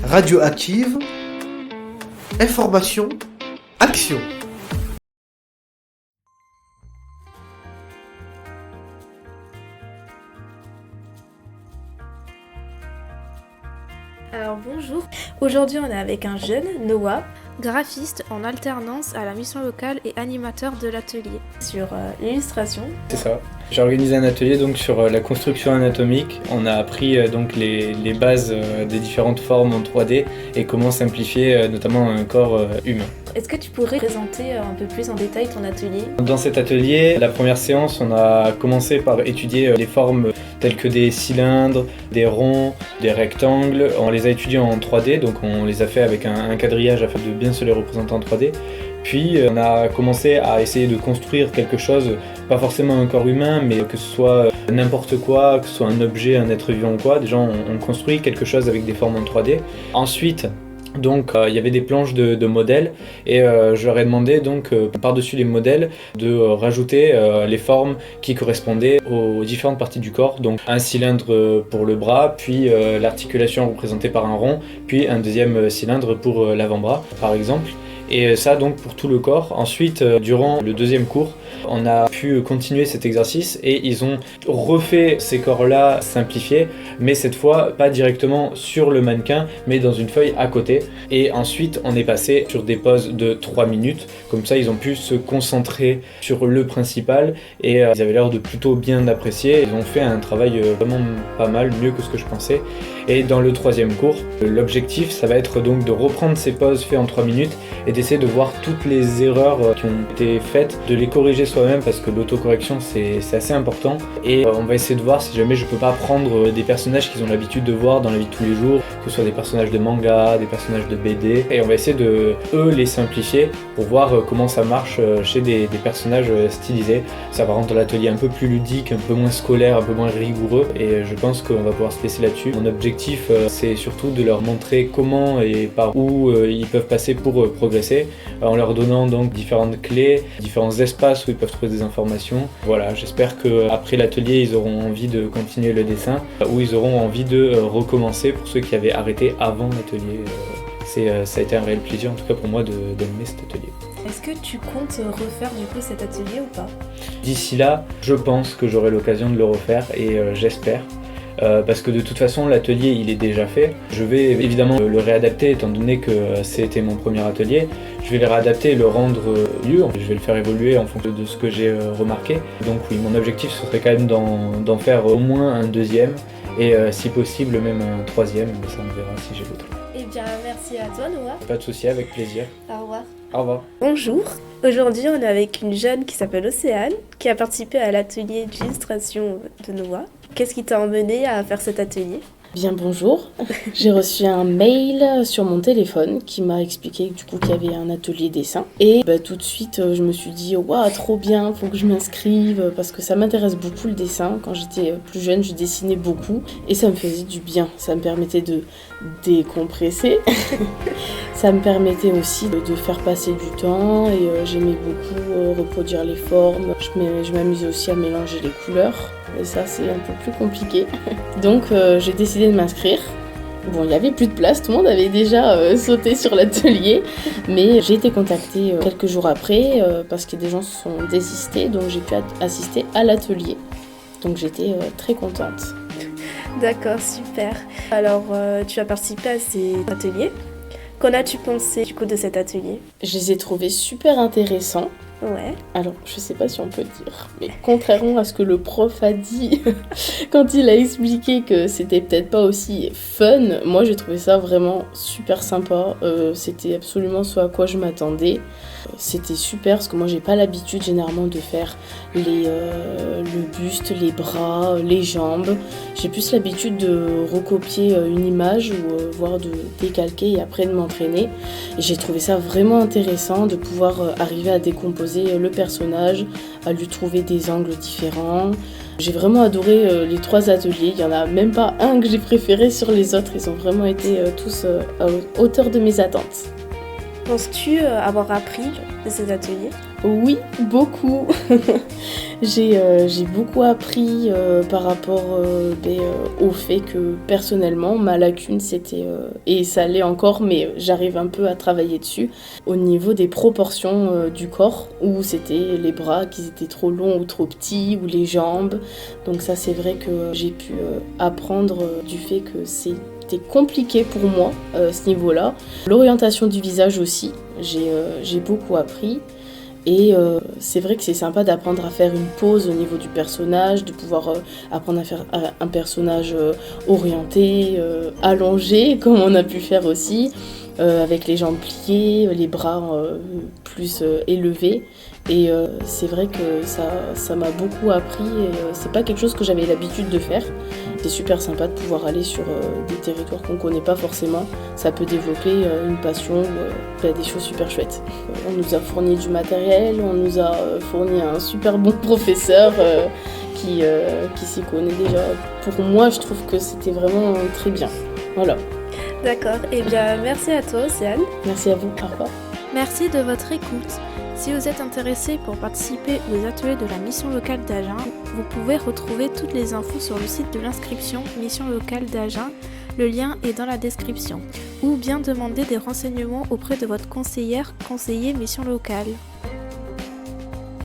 Radioactive, information, action. Alors bonjour, aujourd'hui on est avec un jeune, Noah, graphiste en alternance à la mission locale et animateur de l'atelier sur l'illustration. C'est ça. J'ai organisé un atelier donc sur la construction anatomique. On a appris donc les bases des différentes formes en 3D et comment simplifier notamment un corps humain. Est-ce que tu pourrais présenter un peu plus en détail ton atelier ? Dans cet atelier, la première séance, on a commencé par étudier les formes telles que des cylindres, des ronds, des rectangles. On les a étudiés en 3D, donc on les a fait avec un quadrillage afin de bien se les représenter en 3D. Puis on a commencé à essayer de construire quelque chose, pas forcément un corps humain, mais que ce soit n'importe quoi, que ce soit un objet, un être vivant ou quoi. Déjà on construit quelque chose avec des formes en 3D. Ensuite, donc il y avait des planches de modèles et je leur ai demandé donc par-dessus les modèles de rajouter les formes qui correspondaient aux différentes parties du corps. Donc un cylindre pour le bras, puis l'articulation représentée par un rond, puis un deuxième cylindre pour l'avant-bras par exemple. Et ça donc pour tout le corps. Ensuite, durant le deuxième cours, on a pu continuer cet exercice et ils ont refait ces corps-là simplifiés, mais cette fois pas directement sur le mannequin, mais dans une feuille à côté. Et ensuite, on est passé sur des pauses de 3 minutes. Comme ça, ils ont pu se concentrer sur le principal et ils avaient l'air de plutôt bien apprécier. Ils ont fait un travail vraiment pas mal, mieux que ce que je pensais. Et dans le troisième cours, l'objectif, ça va être donc de reprendre ces pauses faites en 3 minutes et d'essayer de voir toutes les erreurs qui ont été faites, de les corriger soi-même parce que l'autocorrection c'est assez important. Et on va essayer de voir si jamais je peux pas prendre des personnages qu'ils ont l'habitude de voir dans la vie de tous les jours, que ce soit des personnages de manga, des personnages de BD, et on va essayer de les simplifier pour voir comment ça marche chez des personnages stylisés. Ça va rendre l'atelier un peu plus ludique, un peu moins scolaire, un peu moins rigoureux, et je pense qu'on va pouvoir se laisser là-dessus. Mon objectif c'est surtout de leur montrer comment et par où ils peuvent passer pour progresser, en leur donnant donc différentes clés, différents espaces où ils peuvent trouver des informations. Voilà, j'espère qu'après l'atelier ils auront envie de continuer le dessin ou ils auront envie de recommencer pour ceux qui avaient arrêté avant l'atelier. Ça a été un réel plaisir en tout cas pour moi d'animer cet atelier. Est-ce que tu comptes refaire du coup cet atelier ou pas ? D'ici là, je pense que j'aurai l'occasion de le refaire et j'espère. Parce que de toute façon l'atelier il est déjà fait. Je vais évidemment le réadapter étant donné que c'était mon premier atelier. Je vais le réadapter et le rendre mieux. Je vais le faire évoluer en fonction de ce que j'ai remarqué. Donc oui, mon objectif ce serait quand même d'en faire au moins un deuxième et si possible même un troisième, mais ça on verra si j'ai le temps. Eh bien merci à toi Noah. Pas de souci, avec plaisir. Au revoir. Au revoir. Bonjour, aujourd'hui on est avec une jeune qui s'appelle Océane, qui a participé à l'atelier d'illustration de Noah. Qu'est-ce qui t'a emmené à faire cet atelier ? Bien bonjour, j'ai reçu un mail sur mon téléphone qui m'a expliqué du coup qu'il y avait un atelier dessin et tout de suite je me suis dit waouh trop bien, faut que je m'inscrive parce que ça m'intéresse beaucoup le dessin. Quand j'étais plus jeune je dessinais beaucoup et ça me faisait du bien, ça me permettait de décompresser, ça me permettait aussi de faire passer du temps et j'aimais beaucoup reproduire les formes, je m'amusais aussi à mélanger les couleurs. Et ça, c'est un peu plus compliqué. Donc, j'ai décidé de m'inscrire. Bon, il n'y avait plus de place, tout le monde avait déjà sauté sur l'atelier. Mais j'ai été contactée quelques jours après parce que des gens se sont désistés. Donc, j'ai pu assister à l'atelier. Donc, j'étais très contente. D'accord, super. Alors, tu as participé à cet atelier. Qu'en as-tu pensé du coup de cet atelier ? Je les ai trouvés super intéressants. Ouais. Alors, je sais pas si on peut dire, mais contrairement à ce que le prof a dit quand il a expliqué que c'était peut-être pas aussi fun, moi j'ai trouvé ça vraiment super sympa. C'était absolument ce à quoi je m'attendais. C'était super parce que moi j'ai pas l'habitude généralement de faire le buste, les bras, les jambes. J'ai plus l'habitude de recopier une image ou voire de décalquer et après de m'entraîner. Et j'ai trouvé ça vraiment intéressant de pouvoir arriver à décomposer le personnage, à lui trouver des angles différents. J'ai vraiment adoré les 3 ateliers, il n'y en a même pas un que j'ai préféré sur les autres, ils ont vraiment été tous à hauteur de mes attentes. Penses-tu avoir appris de ces ateliers ? Oui, beaucoup. J'ai beaucoup appris par rapport au fait que personnellement, ma lacune c'était, et ça l'est encore, mais j'arrive un peu à travailler dessus, au niveau des proportions du corps, où c'était les bras qui étaient trop longs ou trop petits, ou les jambes. Donc ça c'est vrai que j'ai pu apprendre du fait que c'était compliqué pour moi ce niveau-là. L'orientation du visage aussi, j'ai beaucoup appris. Et c'est vrai que c'est sympa d'apprendre à faire une pause au niveau du personnage, de pouvoir apprendre à faire un personnage orienté, allongé, comme on a pu faire aussi, avec les jambes pliées, les bras plus élevés. Et c'est vrai que ça m'a beaucoup appris et c'est pas quelque chose que j'avais l'habitude de faire. C'est super sympa de pouvoir aller sur des territoires qu'on connaît pas forcément. Ça peut développer une passion, des choses super chouettes. On nous a fourni du matériel, on nous a fourni un super bon professeur qui s'y connaît déjà. Pour moi, je trouve que c'était vraiment très bien. Voilà. D'accord, et bien merci à toi Océane. Merci à vous, au revoir. Merci de votre écoute. Si vous êtes intéressé pour participer aux ateliers de la mission locale d'Agen, vous pouvez retrouver toutes les infos sur le site de l'inscription Mission locale d'Agen. Le lien est dans la description. Ou bien demander des renseignements auprès de votre conseiller mission locale.